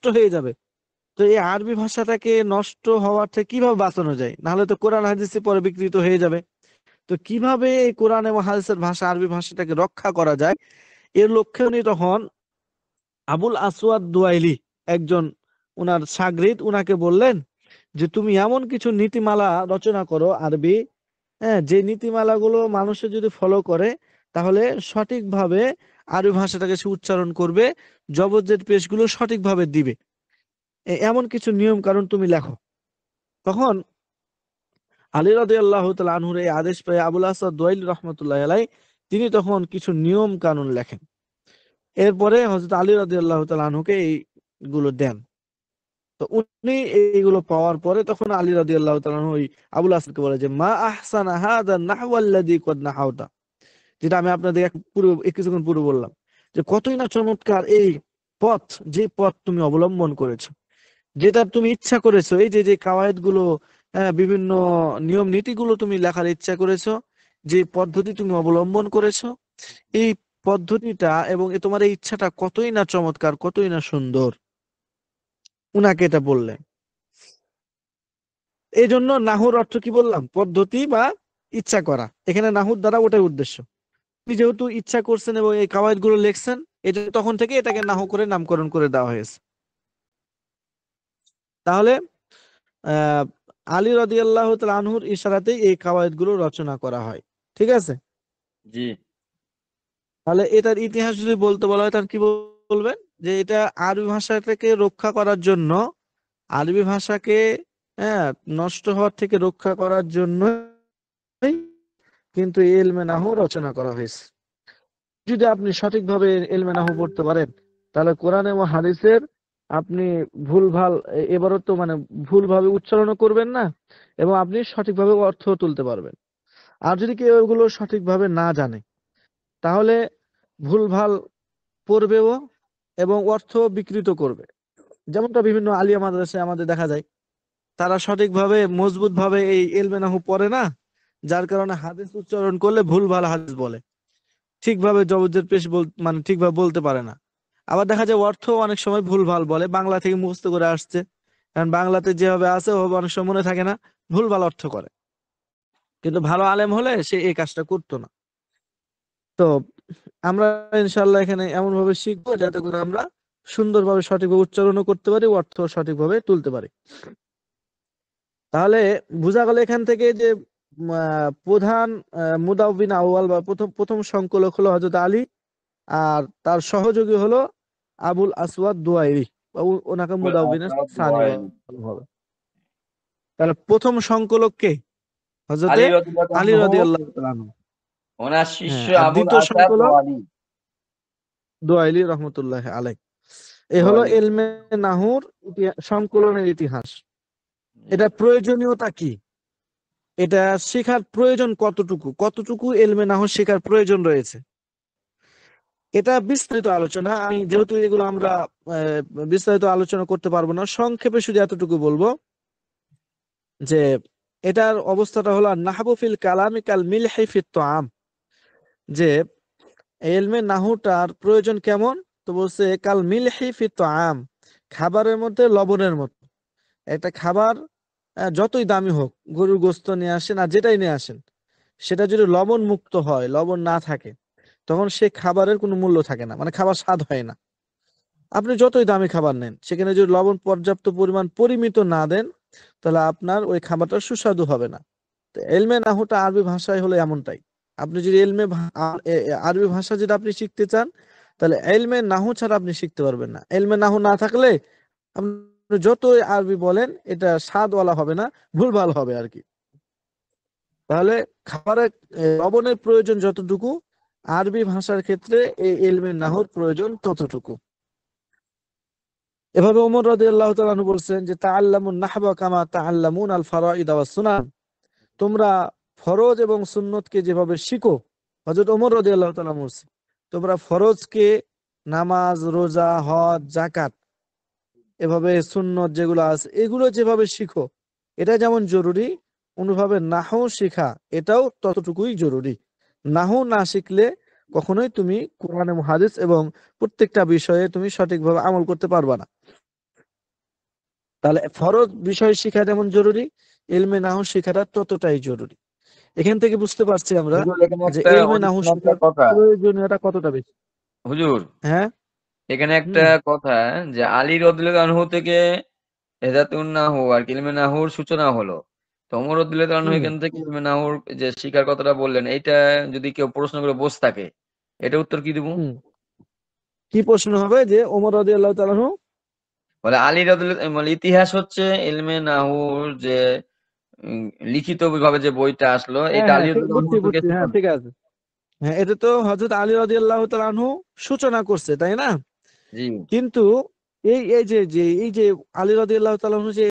নষ্ট হয়ে যাবে। তো এই আরবি ভাষাটাকে নষ্ট হওয়ার থেকে কিভাবে বাঁচানো যায়, নাহলে তো কোরআন হাদিসে পরে বিকৃত হয়ে যাবে। তো কিভাবে এই কোরআন এবং হাদিসের ভাষা আরবি ভাষাটাকে রক্ষা করা যায়, এর লক্ষ্যে উনি তখন আবুল আসওয়াদ দুয়াইলি, একজন উনার শাগরিদ, উনাকে বললেন যে তুমি এমন কিছু নীতিমালা রচনা করো আরবি, হ্যাঁ, যে নীতিমালাগুলো মানুষে যদি ফলো করে তাহলে সঠিকভাবে আরবি ভাষাটাকে সে উচ্চারণ করবে, জবরজের পেশগুলো সঠিকভাবে দিবে। এমন কিছু নিয়ম কানুন তুমি লেখো। তখন আলী রাদিয়াল্লাহু তাআলা আনহুর এই আদেশ পেয়ে আবুল আসাদ দুয়াইলি রহমতুল্লাহ আলাই তিনি তখন কিছু নিয়ম কানুন লেখেন। এরপরে হযরত আলী রাদিয়াল্লাহু তাআলা আনহুকে এইগুলো দেন। তো উনি এইগুলো পাওয়ার পরে তখন আলী রাদিয়াল্লাহু তাআলা আনহু ওই আবুল আসাদকে বলে যে মা আহসানা হাদা নাহওয়া আল্লাযী কদ নাহাউতা, যেটা আমি আপনাদের কিছুক্ষণ পূর্বে বললাম, যে কতই না চমৎকার এই পথ, যে পথ তুমি অবলম্বন করেছো, যেটা তুমি ইচ্ছা করেছো, এই যে যে কাওয়ায়েদ গুলো, বিভিন্ন নিয়ম নীতিগুলো তুমি লেখার ইচ্ছা করেছো, যে পদ্ধতি তুমি অবলম্বন করেছো, এই পদ্ধতিটা এবং তোমার এই ইচ্ছাটা কতই না চমৎকার, কতই না সুন্দর। উনাকে এটা বললেন। এই জন্য নাহুর অর্থ কি বললাম, পদ্ধতি বা ইচ্ছা করা। এখানে নাহুর দ্বারা ওটাই উদ্দেশ্য। তিনি যেহেতু ইচ্ছা করছেন এবং এই কাওয়ায়েদ গুলো লিখছেন, এটা তখন থেকে এটাকে নাহু করে নামকরণ করে দেওয়া হয়েছে। তাহলে আহ আলী রাদিয়াল্লাহু তাআলা আনহুর ইশারাতেই এই কাওয়ায়েদ গুলো রচনা করা হয়। ঠিক আছে? জি। তাহলে এটার ইতিহাস যদি বলতে বলা হয়, তাহলে কি বলবেন, যে এটা আরবি ভাষাটাকে রক্ষা করার জন্য, আরবি ভাষাকে, হ্যাঁ, নষ্ট হওয়ার থেকে রক্ষা করার জন্য কিন্তু ইলমে নাহু রচনা করা হয়েছে। যদি আপনি সঠিকভাবে ইলমে নাহু পড়তে পারেন, তাহলে কোরআন এবং হাদিসের আপনি ভুলভাল, এবারও তো মানে ভুলভাবে উচ্চারণও করবেন না, এবং আপনি সঠিকভাবে অর্থ তুলতে পারবেন। আর যদি কেউ এগুলো সঠিকভাবে না জানে, তাহলে ভুলভাল পড়বেও এবং অর্থ বিকৃত করবে। যেমনটা বিভিন্ন আলিয়া মাদ্রাসায় আমাদের দেখা যায়, তারা সঠিকভাবে মজবুত ভাবে এই ইলমে নাহু পড়ে না, যার কারণে হাদিস উচ্চারণ করলে ভুলভাল হাদিস বলে, ঠিকভাবে জবরজের পেশ মানে ঠিকভাবে বলতে পারে না। আবার দেখা যায় অর্থ অনেক সময় ভুলভাল বলে, বাংলা থেকে মুখস্থ করে আসছে, কারণ বাংলাতে যেভাবে আছে ওভাবে অনেক সময় মনে থাকে না, ভুলভাল অর্থ করে। কিন্তু ভালো আলেম হলে সে এই কাজটা করতো না। তো আমরা ইনশাআল্লাহ এখানে এমন ভাবে শিখবো যাতে করে আমরা সুন্দরভাবে সঠিকভাবে উচ্চারণও করতে পারি, অর্থ সঠিকভাবে তুলতে পারি। তাহলে বোঝা গেল এখান থেকে যে প্রধান মুদাউবিন আউয়াল বা প্রথম প্রথম সংকলক হলো হযরত আলী, আর তার সহযোগী হলো আবুল আসওয়াদ দুয়াইরি, বা ওনাকে মুদাউবিন সানি বলা হবে। তাহলে প্রথম সংকলক কে? হযরতে আলী রাদিয়াল্লাহু আলী আনহু, রাদিয়াল্লাহু তাআলা আনহু। ওনার শিষ্য হ্যাঁ, আর আবুল দ্বিতীয় আসাদ সংকলক ওয়ালি। দুয়াইলি রহমতুল্লাহ আলাইহ। এ হলো ওয়ালি। ইলমে নাহুর সংকলনের ইতিহাস। এটা প্রয়োজনীয়তা কি, এটা শেখার প্রয়োজন কতটুকু, কতটুকু ইলমে নাহু শেখার প্রয়োজন রয়েছে, এটা বিস্তারিত আলোচনা। আমি যেহেতু এগুলো আমরা বিস্তারিত আলোচনা করতে পারবো না, সংক্ষেপে শুধু এতটুকু বলবো যে এটার অবস্থাটা হলো নাহবু ফিল কালামি কাল মিলহি ফিত তাআম, যে ইলমে নাহুটার প্রয়োজন কেমন। তো বলছে কাল মিলহি ফিত তাআম, খাবারের মধ্যে লবণের মতো। একটা খাবার যতই দামি হোক, গরুর গোস্ত নিয়ে আসেন আর যেটাই নিয়ে আসেন, সেটা যদি লবণ মুক্ত হয়, লবণ না থাকে, তখন সে খাবারের কোনো মূল্য থাকে না, মানে খাবার স্বাদ হয় না। আপনি যতই দামি খাবার নেন, সেখানে যদি লবণ পর্যাপ্ত পরিমাণ পরিমিত না দেন, তাহলে আপনার ওই খাবারটা সুস্বাদু হবে না। তো এলমে নাহুটা আরবি ভাষায় হলো এমনটাই। আপনি যদি আরবি ভাষা যদি আপনি শিখতে চান, তাহলে এলমে নাহু ছাড়া আপনি শিখতে পারবেন না। এলমে নাহু না থাকলে আপনি যতই আরবি বলেন, এটা স্বাদওয়ালা হবে না, ভুলভাল হবে আর কি। তাহলে খাবারের লবণের প্রয়োজন যতটুকু, আরবি ভাষার ক্ষেত্রে এই ইলমে নাহুর প্রয়োজন ততটুকু। এভাবে ওমর রাদিয়াল্লাহু তাআলা আনহু বলছেন যে তাআল্লামুন নাহবা কামা তাআল্লামুন আল ফারাইদ ওয়াস সুনান, তোমরা ফরজ এবং সুন্নতকে যেভাবে শিখো, হযরত ওমর রাদিয়াল্লাহু তাআলা বলছেন, তোমরা ফরজকে, নামাজ, রোজা, হজ, যাকাত, এভাবে সুন্নত যেগুলো আছে এগুলো যেভাবে শিখো, এটা যেমন জরুরি, অনুভাবে নাহু শিখা এটাও ততটুকুই জরুরি। নাহু না শিখলে কখনোই তুমি কোরআন এবং হাদিস এবং প্রত্যেকটা বিষয়ে তুমি সঠিকভাবে আমল করতে পারবা না। তাহলে ফরজ বিষয় শেখা যেমন জরুরি, ইলমে নাহু শেখাটা ততটাই জরুরি। এখান থেকে বুঝতে পারছি আমরা হুজুর এখানে যে একটা ইলমে নাহু অন্যান্য একটা শেখার কথা, প্রয়োজনীয়তা কতটা বেশি। হুজুর হ্যাঁ। এখানে একটা হুম কথা, যে আলী রাদিয়াল্লাহু আনহু থেকে হেদাতুন নাহু আর ইলমে নাহুর সূচনা হলো। তো ওমর রাদিয়াল্লাহু আনহু হুম এখান থেকে ইলমে নাহুর যে শিকার কথাটা বললেন, এইটা যদি কেউ প্রশ্ন করে বসে থাকে, এটা উত্তর কি দিব? হুম কি প্রশ্ন হবে যে ওমর রাদিয়াল্লাহু তাআলা আনহু? বলে আলী রাদিয়াল্লাহু, মানে ইতিহাস হচ্ছে ইলমে নাহুর যে উম, লিখিত ভাবে যে বইটা আসলো, হ্যাঁ এটা হ্যাঁ আলী ঠিক রাদিয়াল্লাহু বুঝছি আনহু থেকে বুঝছি, হ্যাঁ সূচনা। ঠিক আছে। হ্যাঁ এটা তো হযরত আলী রাদিয়াল্লাহু তাআলা আনহু সূচনা করছে, তাই না? জি। কিন্তু এই এই যে যে এই যে আলী রাদিয়াল্লাহু তাআলা আনহু যে